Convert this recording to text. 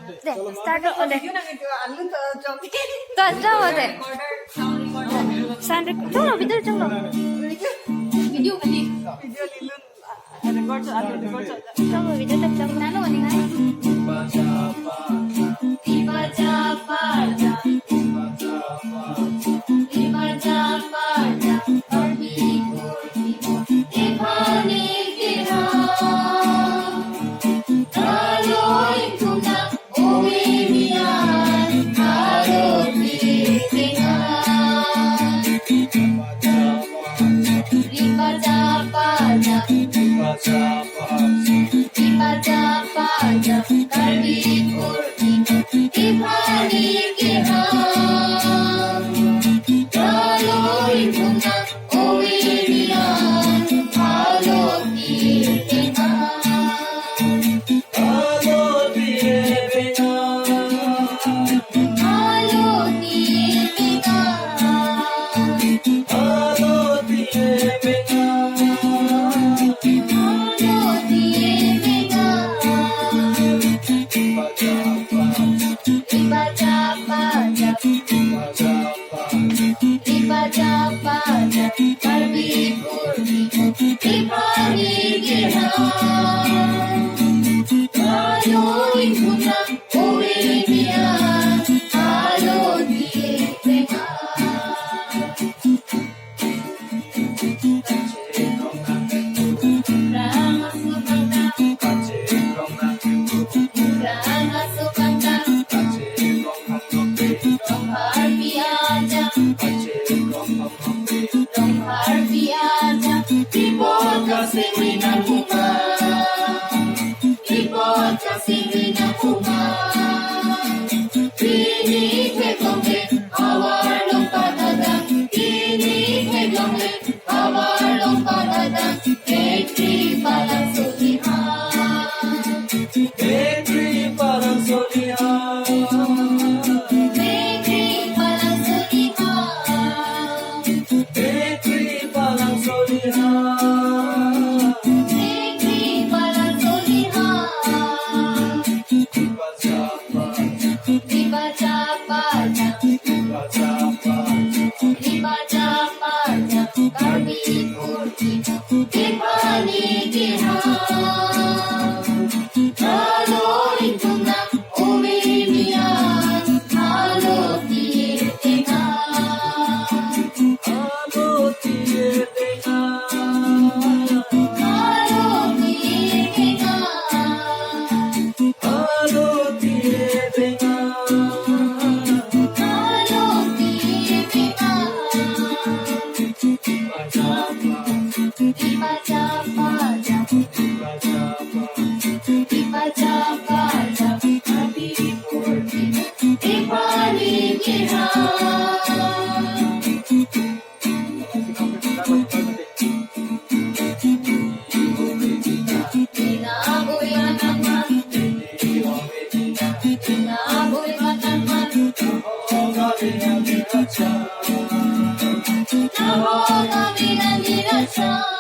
네, 스타트. 네. 또 네. 사운드 좀 비들 좀. Video kali. 좀 비들 좀. Nano ani hai? Dibaca baca. Dibaca baca. Berhibur hibur. Dibani kira. Kalau itu nak uimian. Kalau ditinggal. Dibaca baca. Dibaca baca. Berhibur hibur. Dibani kira. Kalau itu nak uimian. Kalau ditinggal. Kalau dibaca baca, berhibur hibur, dibani kira. Kalau itu nak uimian, kalau Namo Namo Namo